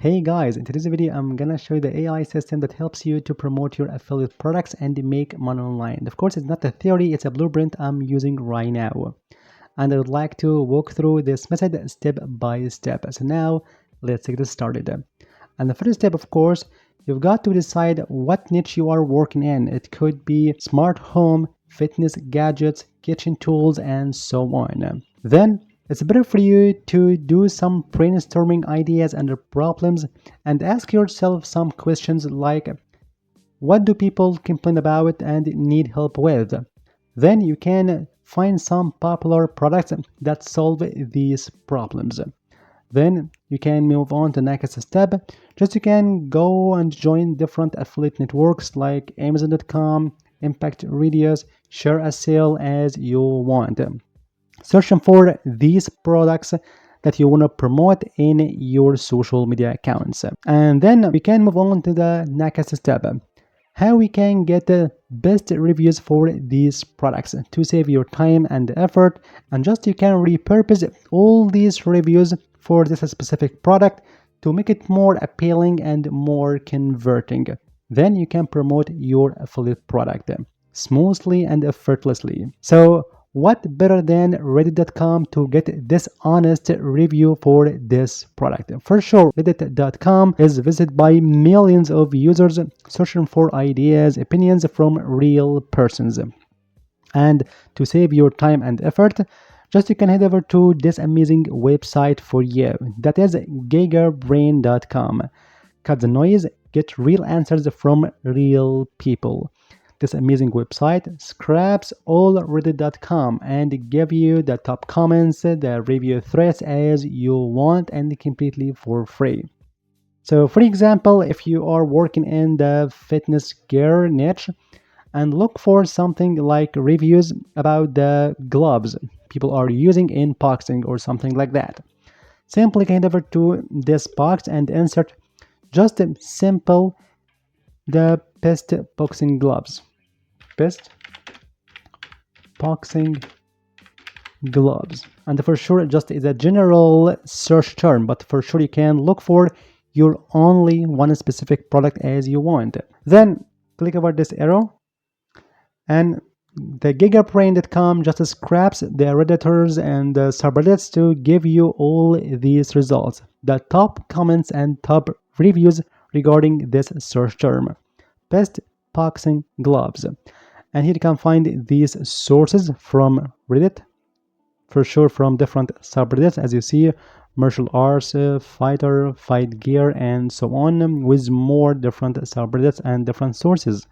Hey guys, in today's video, I'm gonna show you the AI system that helps you to promote your affiliate products and make money online. Of course, it's not a theory, it's a blueprint I'm using right now. And I would like to walk through this method step by step. So now, let's get started. And the first step, of course, you've got to decide what niche you are working in. It could be smart home, fitness gadgets, kitchen tools, and so on. Then it's better for you to do some brainstorming ideas and problems and ask yourself some questions like what do people complain about and need help with? Then you can find some popular products that solve these problems. Then you can move on to next step. Just you can go and join different affiliate networks like Amazon.com, Impact Radius, share a sale as you want. Searching for these products that you want to promote in your social media accounts. And then we can move on to the next step. How we can get the best reviews for these products to save your time and effort, and just you can repurpose all these reviews for this specific product to make it more appealing and more converting. Then you can promote your affiliate product smoothly and effortlessly. So what better than reddit.com to get this honest review for this product? For sure, reddit.com is visited by millions of users searching for ideas, opinions from real persons. And to save your time and effort, just you can head over to this amazing website for you. That is gigabrain.com. Cut the noise, get real answers from real people. This amazing website scraps all reddit.com and give you the top comments, the review threads as you want and completely for free. So for example, if you are working in the fitness gear niche and look for something like reviews about the gloves people are using in boxing or something like that, simply head over to this box and insert just a simple the best boxing gloves. Best boxing gloves. And for sure, just is a general search term, but for sure you can look for your only one specific product as you want. Then click over this arrow and the gigabrain.com just scraps the redditors and the subreddits to give you all these results, the top comments and top reviews regarding this search term, best boxing gloves. And here you can find these sources from Reddit, for sure from different subreddits, as you see, martial arts, fighter, fight gear, and so on, with more different subreddits and different sources.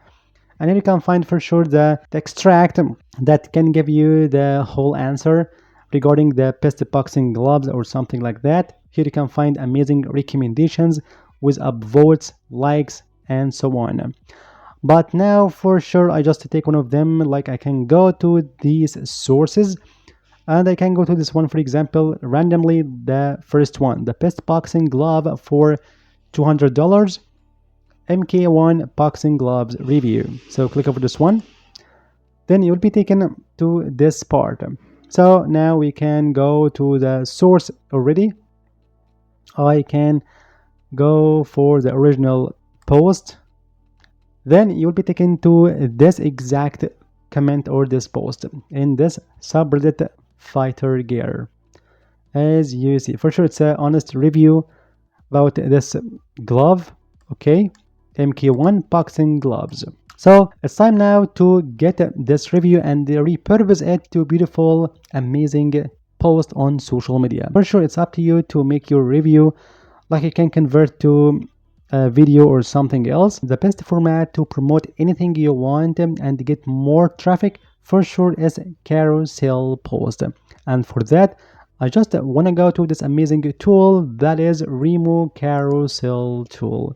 And here you can find for sure the extract that can give you the whole answer regarding the best boxing gloves or something like that. Here you can find amazing recommendations with upvotes, likes, and so on. But now for sure I just take one of them, like I can go to these sources and I can go to this one, for example, randomly the first one, the best boxing glove for $200, MK1 boxing gloves review. So click over this one, then you'll be taken to this part. So now we can go to the source already. I can go for the original post. Then you'll be taken to this exact comment or this post in this subreddit fighter gear. As you see, for sure it's an honest review about this glove, okay, MK1 boxing gloves. So it's time now to get this review and repurpose it to beautiful, amazing post on social media. For sure it's up to you to make your review, like you can convert to a video or something else. The best format to promote anything you want and get more traffic for sure is carousel post. And for that, I just want to go to this amazing tool that is Remocarousel tool.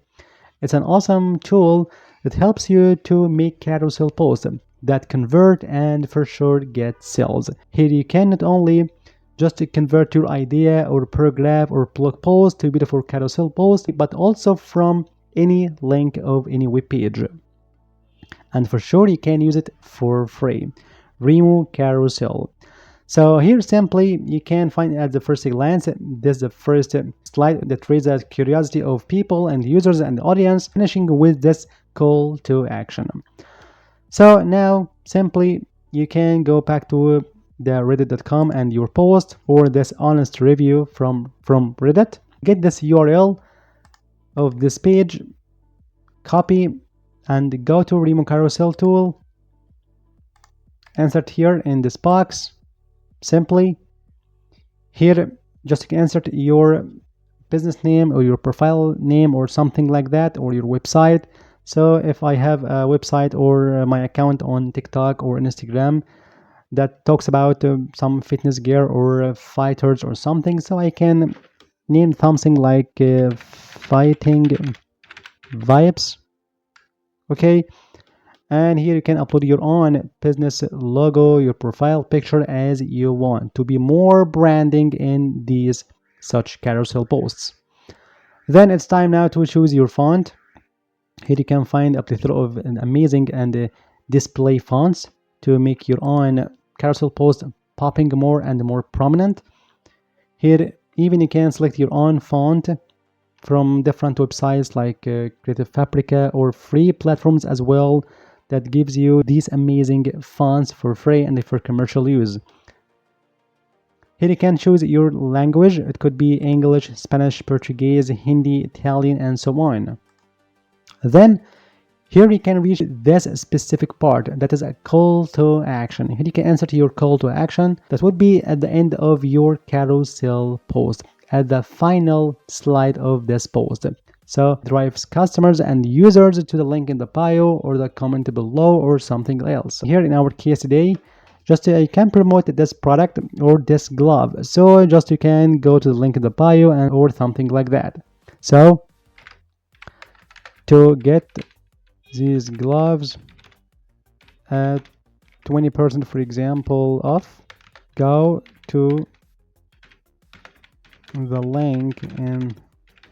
It's an awesome tool that helps you to make carousel posts that convert and for sure get sales. Here you can not only just to convert your idea or paragraph or blog post to a beautiful carousel post, but also from any link of any web page. And for sure you can use it for free. Remocarousel. So here simply you can find at the first glance this is the first slide that raises the curiosity of people and users and audience, finishing with this call to action. So now simply you can go back to the reddit.com and your post for this honest review from Reddit. Get this URL of this page, copy and go to Remocarousel tool, insert here in this box. Simply here just insert your business name or your profile name or something like that, or your website. So if I have a website or my account on TikTok or Instagram that talks about some fitness gear or fighters or something, so I can name something like fighting vibes. Okay, and here you can upload your own business logo, your profile picture as you want to be more branding in these such carousel posts. Then it's time now to choose your font. Here you can find a plethora of amazing and display fonts to make your own carousel post popping more and more prominent. Here even you can select your own font from different websites like Creative Fabrica or free platforms as well that gives you these amazing fonts for free and for commercial use. Here you can choose your language. It could be English, Spanish, Portuguese, Hindi, Italian, and so on. Then here you can reach this specific part that is a call to action. Here you can insert your call to action that would be at the end of your carousel post, at the final slide of this post. So drives customers and users to the link in the bio or the comment below or something else. Here in our case today, just you can promote this product or this glove. So just you can go to the link in the bio and or something like that. So to get these gloves at 20% for example off, go to the link in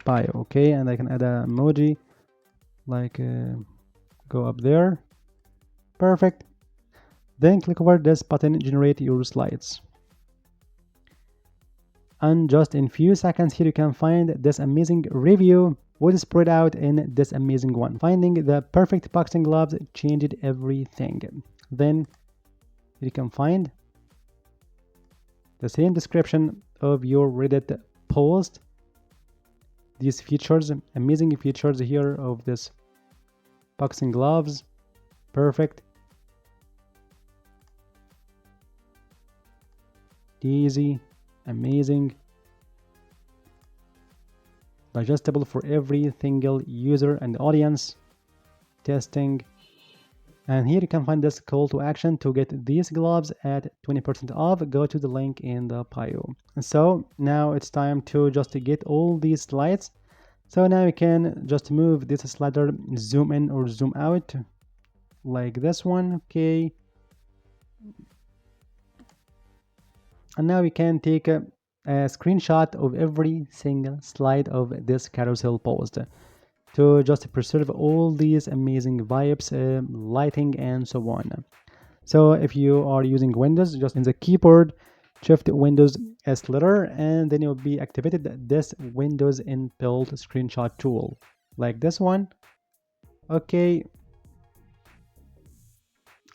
bio. Okay, and I can add an emoji like go up there. Perfect. Then click over this button, generate your slides, and just in few seconds here you can find this amazing review would spread out in this amazing one. Finding the perfect boxing gloves changed everything. Then you can find the same description of your Reddit post. These features, amazing features here of this boxing gloves. Perfect. Easy, amazing, digestible for every single user and audience, testing. And here you can find this call to action to get these gloves at 20% off. Go to the link in the bio. And so now it's time to just get all these slides. So now you can just move this slider, zoom in or zoom out like this one. Okay, and now we can take a screenshot of every single slide of this carousel post to just preserve all these amazing vibes, lighting, and so on. So if you are using Windows, just in the keyboard, shift Windows S letter, and then you'll be activated this Windows inbuilt screenshot tool, like this one. Okay,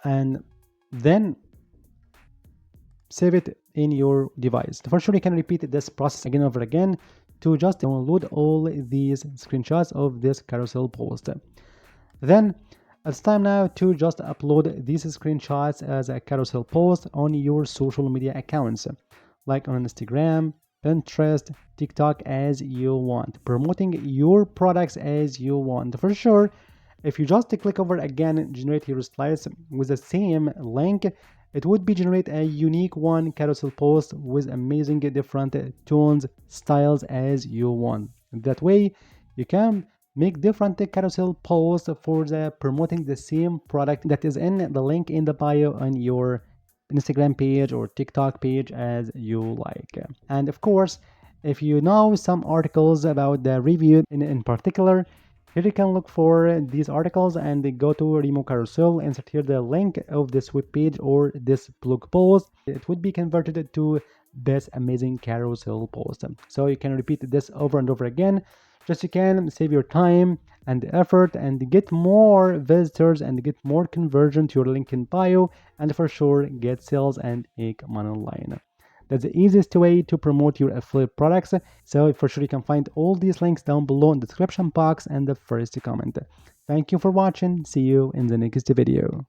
and then save it in your device. For sure, you can repeat this process again and over again to just download all these screenshots of this carousel post. Then it's time now to just upload these screenshots as a carousel post on your social media accounts, like on Instagram, Pinterest, TikTok, as you want, promoting your products as you want. For sure, if you just click over again, generate your slides with the same link, it would be generate a unique one carousel post with amazing different tones, styles as you want. That way you can make different carousel posts for the promoting the same product that is in the link in the bio on your Instagram page or TikTok page as you like. And of course, if you know some articles about the review in particular, Here you can look for these articles and go to Remocarousel, insert here the link of this web page or this blog post. It would be converted to this amazing carousel post. So you can repeat this over and over again. Just you can save your time and effort and get more visitors and get more conversion to your link in bio, and for sure get sales and make money online. That's the easiest way to promote your affiliate products. So for sure you can find all these links down below in the description box and the first comment. Thank you for watching. See you in the next video.